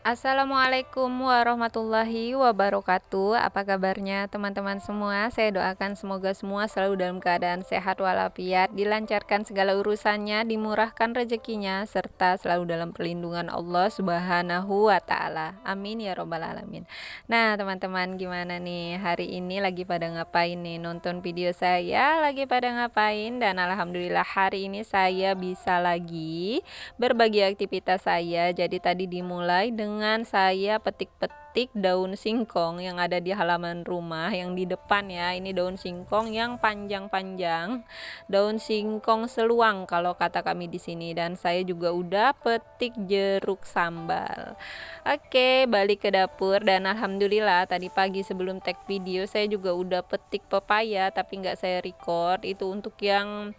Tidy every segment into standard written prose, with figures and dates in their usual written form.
Assalamualaikum warahmatullahi wabarakatuh. Apa kabarnya teman-teman semua? Saya doakan semoga semua selalu dalam keadaan sehat walafiat, dilancarkan segala urusannya, dimurahkan rezekinya, serta selalu dalam perlindungan Allah Subhanahu wa Ta'ala. Amin ya Robbal 'Alamin. Nah, teman-teman, gimana nih hari ini? Lagi pada ngapain nih? Nonton video saya lagi pada ngapain? Dan alhamdulillah hari ini saya bisa lagi berbagi aktivitas saya. Jadi tadi dimulai dengan saya petik-petik daun singkong yang ada di halaman rumah yang di depan ya. Ini daun singkong yang panjang-panjang, daun singkong seluang kalau kata kami di sini. Dan saya juga udah petik jeruk sambal. Oke, balik ke dapur dan alhamdulillah tadi pagi sebelum tag video saya juga udah petik pepaya tapi nggak saya record. Itu untuk yang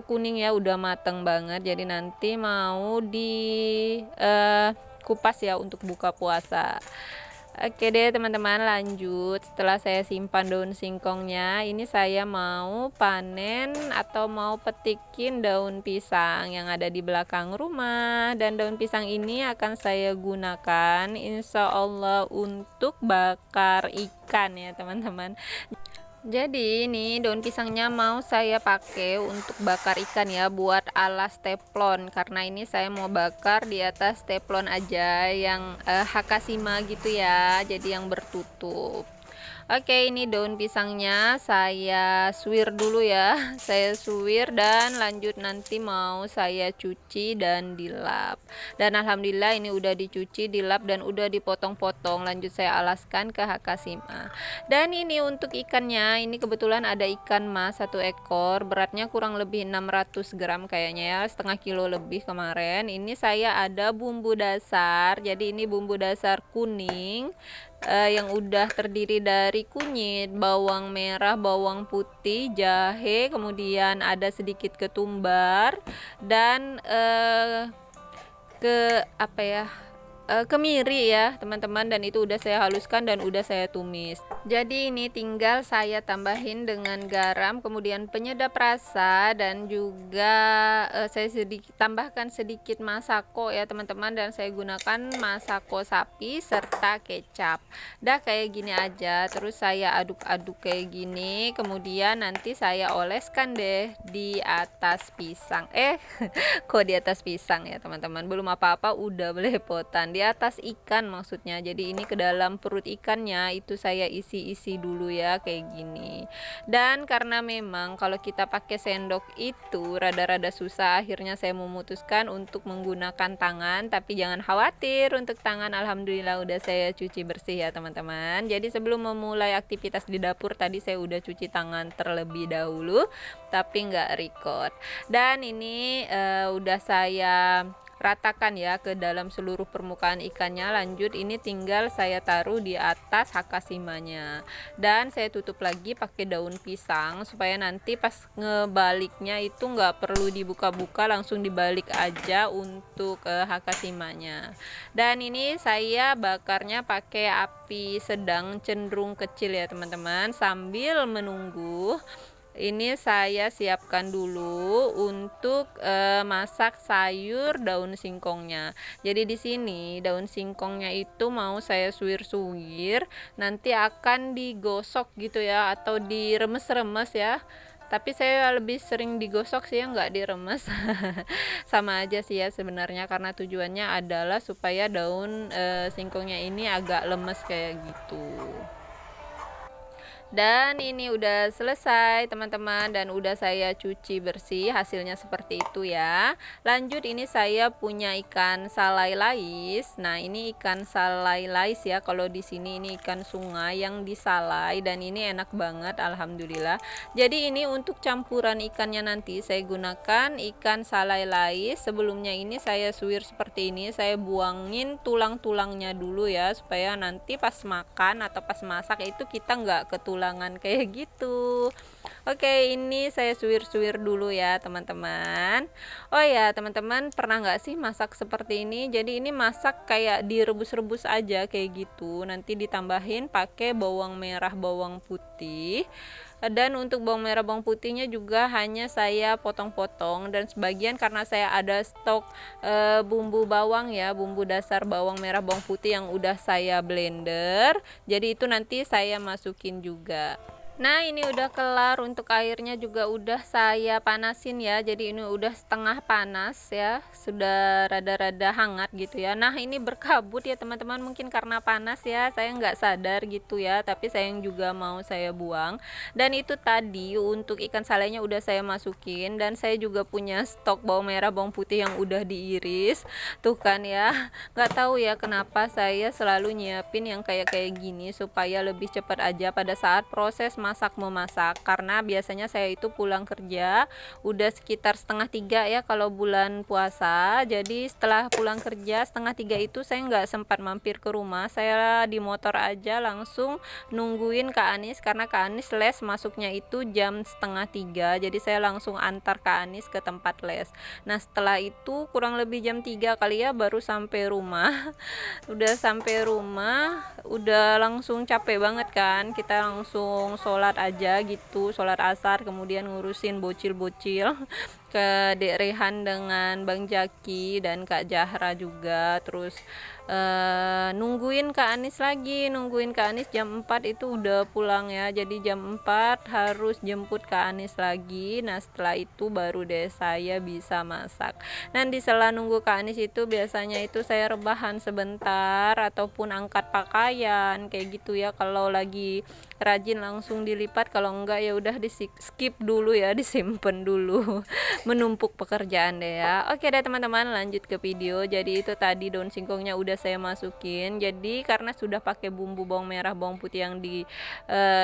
kuning ya, udah mateng banget, jadi nanti mau di kupas ya untuk buka puasa. Oke deh teman-teman, lanjut. Setelah saya simpan daun singkongnya, ini saya mau panen atau mau petikin daun pisang yang ada di belakang rumah. Dan daun pisang ini akan saya gunakan insya Allah untuk bakar ikan ya teman-teman. Jadi ini daun pisangnya mau saya pakai untuk bakar ikan ya, buat alas teflon, karena ini saya mau bakar di atas teflon aja yang Hakashima gitu ya, jadi yang bertutup. Oke, ini daun pisangnya saya suwir dulu ya. Saya suwir dan lanjut nanti mau saya cuci dan dilap. Dan alhamdulillah ini udah dicuci, dilap dan udah dipotong-potong. Lanjut saya alaskan ke Hakashima. Dan ini untuk ikannya, ini kebetulan ada ikan mas 1 ekor, beratnya kurang lebih 600 gram kayaknya ya, setengah kilo lebih kemarin. Ini saya ada bumbu dasar. Jadi ini bumbu dasar kuning yang udah terdiri dari kunyit, bawang merah, bawang putih, jahe, kemudian ada sedikit ketumbar dan kemiri ya teman-teman, dan itu udah saya haluskan dan udah saya tumis. Jadi ini tinggal saya tambahin dengan garam, kemudian penyedap rasa, dan juga saya tambahkan sedikit masako ya teman-teman, dan saya gunakan masako sapi serta kecap. Dah kayak gini aja, terus saya aduk-aduk kayak gini, kemudian nanti saya oleskan deh di atas pisang. Kok di atas pisang ya teman-teman, belum apa-apa udah belepotan di atas ikan maksudnya. Jadi ini ke dalam perut ikannya itu saya isi-isi dulu ya kayak gini. Dan karena memang kalau kita pakai sendok itu rada-rada susah, akhirnya saya memutuskan untuk menggunakan tangan. Tapi jangan khawatir, untuk tangan alhamdulillah udah saya cuci bersih ya teman-teman. Jadi sebelum memulai aktivitas di dapur tadi saya udah cuci tangan terlebih dahulu, tapi nggak record. Dan ini udah saya ratakan ya ke dalam seluruh permukaan ikannya. Lanjut ini tinggal saya taruh di atas Hakashimanya, dan saya tutup lagi pakai daun pisang supaya nanti pas ngebaliknya itu nggak perlu dibuka-buka, langsung dibalik aja untuk Hakashimanya. Dan ini saya bakarnya pakai api sedang cenderung kecil ya teman-teman, sambil menunggu ini saya siapkan dulu untuk masak sayur daun singkongnya. Jadi di sini daun singkongnya itu mau saya suwir-suwir, nanti akan digosok gitu ya, atau diremes-remes ya. Tapi saya lebih sering digosok sih ya, nggak diremes. Sama aja sih ya sebenarnya, karena tujuannya adalah supaya daun singkongnya ini agak lemes kayak gitu. Dan ini udah selesai teman-teman, dan udah saya cuci bersih, hasilnya seperti itu ya. Lanjut ini saya punya ikan salai lais. Nah ini ikan salai lais ya, kalau di sini ini ikan sungai yang disalai, dan ini enak banget alhamdulillah. Jadi ini untuk campuran ikannya nanti saya gunakan ikan salai lais. Sebelumnya ini saya suwir seperti ini, saya buangin tulang-tulangnya dulu ya, supaya nanti pas makan atau pas masak itu kita nggak ketulangan kayak gitu. Oke, ini saya suwir-suwir dulu ya teman-teman. Oh ya teman-teman, pernah nggak sih masak seperti ini? Jadi ini masak kayak direbus-rebus aja kayak gitu, nanti ditambahin pakai bawang merah, bawang putih, Dan untuk bawang merah bawang putihnya juga hanya saya potong-potong, dan sebagian karena saya ada stok bumbu bawang ya, bumbu dasar bawang merah bawang putih yang udah saya blender, jadi itu nanti saya masukin juga. Nah, ini udah kelar, untuk airnya juga udah saya panasin ya. Jadi ini udah setengah panas ya, sudah rada-rada hangat gitu ya. Nah, ini berkabut ya teman-teman, mungkin karena panas ya, saya nggak sadar gitu ya, tapi sayang juga mau saya buang. Dan itu tadi untuk ikan salainya udah saya masukin, dan saya juga punya stok bawang merah bawang putih yang udah diiris. Tuh kan ya, nggak tahu ya kenapa saya selalu nyiapin yang kayak gini supaya lebih cepat aja pada saat proses masak memasak, karena biasanya saya itu pulang kerja udah sekitar setengah 3 ya kalau bulan puasa. Jadi setelah pulang kerja setengah 3 itu saya nggak sempat mampir ke rumah, saya di motor aja langsung nungguin Kak Anis, karena Kak Anis les masuknya itu jam setengah 3, jadi saya langsung antar Kak Anis ke tempat les. Nah, setelah itu kurang lebih jam 3 kali ya baru sampai rumah. Udah sampai rumah udah langsung capek banget kan, kita langsung sholat aja gitu, sholat asar, kemudian ngurusin bocil-bocil ke Dek Rehan dengan Bang Jaki dan Kak Jahra juga. Terus nungguin Kak Anis lagi, nungguin Kak Anis jam 4 itu udah pulang ya, jadi jam 4 harus jemput Kak Anis lagi. Nah, setelah itu baru deh saya bisa masak. Dan di sela nunggu Kak Anis itu biasanya itu saya rebahan sebentar ataupun angkat pakaian kayak gitu ya. Kalau lagi rajin langsung dilipat, kalau enggak ya udah di skip dulu ya, disimpan dulu. Menumpuk pekerjaan deh ya. Oke deh teman-teman, lanjut ke video. Jadi itu tadi daun singkongnya udah saya masukin. Jadi karena sudah pakai bumbu bawang merah bawang putih yang di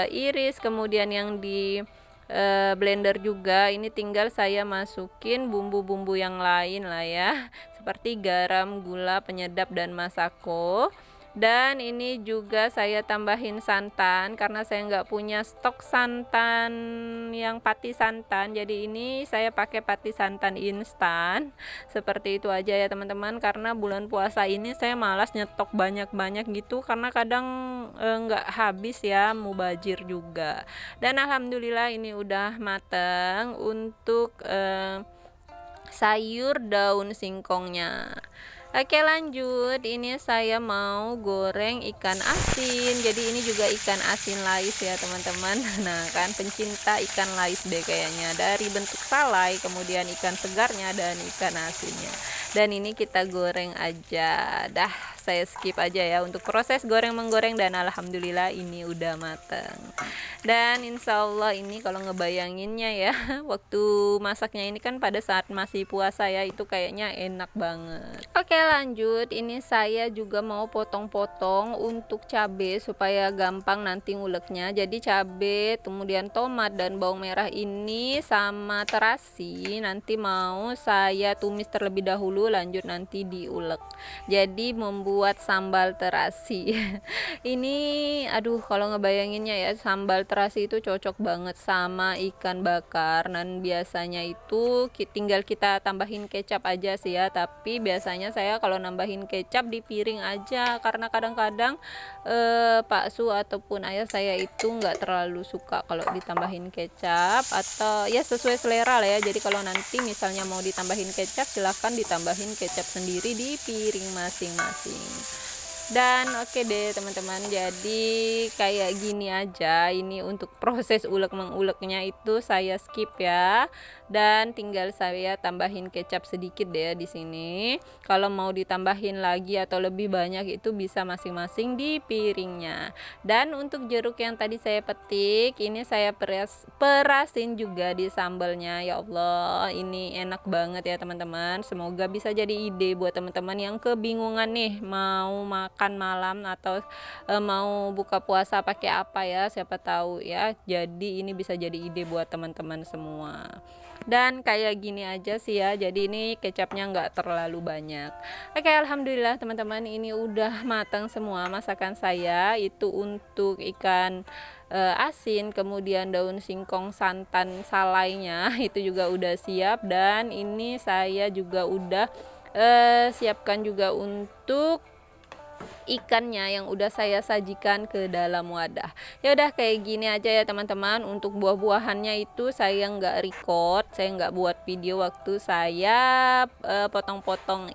iris, kemudian yang di blender juga, ini tinggal saya masukin bumbu-bumbu yang lain lah ya, seperti garam, gula, penyedap, dan masako. Dan ini juga saya tambahin santan karena saya nggak punya stok santan yang pati santan, jadi ini saya pakai pati santan instan. Seperti itu aja ya teman-teman, karena bulan puasa ini saya malas nyetok banyak-banyak gitu, karena kadang nggak habis ya, mubazir juga. Dan alhamdulillah ini udah mateng untuk sayur daun singkongnya. Oke, lanjut, ini saya mau goreng ikan asin. Jadi ini juga ikan asin lais ya teman-teman. Nah kan, pencinta ikan lais deh kayaknya, dari bentuk salai, kemudian ikan segarnya, dan ikan asinnya. Dan ini kita goreng aja dah, saya skip aja ya untuk proses goreng menggoreng, dan alhamdulillah ini udah mateng. Dan insya Allah ini kalau ngebayanginnya ya, waktu masaknya ini kan pada saat masih puasa ya, itu kayaknya enak banget. Oke, lanjut, ini saya juga mau potong-potong untuk cabai supaya gampang nanti nguleknya. Jadi cabai, kemudian tomat dan bawang merah ini sama terasi nanti mau saya tumis terlebih dahulu, lanjut nanti diulek. Jadi membuat sambal terasi. Ini aduh, kalau ngebayanginnya ya, sambal terasi itu cocok banget sama ikan bakar. Dan biasanya itu tinggal kita tambahin kecap aja sih ya, tapi biasanya saya kalau nambahin kecap di piring aja, karena kadang-kadang Pak Su ataupun ayah saya itu nggak terlalu suka kalau ditambahin kecap, atau ya sesuai selera lah ya. Jadi kalau nanti misalnya mau ditambahin kecap, silahkan ditambahin kecap sendiri di piring masing-masing. Dan oke deh teman-teman, jadi kayak gini aja. Ini untuk proses ulek menguleknya itu saya skip ya, dan tinggal saya tambahin kecap sedikit deh di sini. Kalau mau ditambahin lagi atau lebih banyak itu bisa masing-masing di piringnya. Dan untuk jeruk yang tadi saya petik, ini saya perasin juga di sambalnya. Ya Allah, ini enak banget ya teman-teman. Semoga bisa jadi ide buat teman-teman yang kebingungan nih mau makan malam atau mau buka puasa pakai apa ya, siapa tahu ya. Jadi ini bisa jadi ide buat teman-teman semua. Dan kayak gini aja sih ya, jadi ini kecapnya nggak terlalu banyak. Oke, alhamdulillah teman-teman, ini udah matang semua masakan saya. Itu untuk ikan asin, kemudian daun singkong santan salainya itu juga udah siap. Dan ini saya juga udah siapkan juga untuk ikannya yang udah saya sajikan ke dalam wadah. Ya udah kayak gini aja ya teman-teman. Untuk buah-buahannya itu saya nggak record, saya nggak buat video waktu saya potong-potong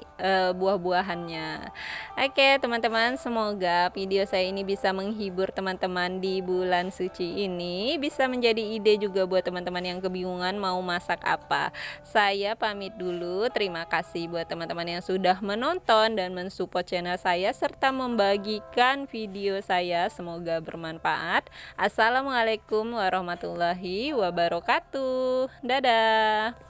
buah-buahannya. Oke teman-teman, semoga video saya ini bisa menghibur teman-teman di bulan suci ini, bisa menjadi ide juga buat teman-teman yang kebingungan mau masak apa. Saya pamit dulu, terima kasih buat teman-teman yang sudah menonton dan mensupport channel saya serta membagikan video saya, semoga bermanfaat. Assalamualaikum warahmatullahi wabarakatuh. Dadah.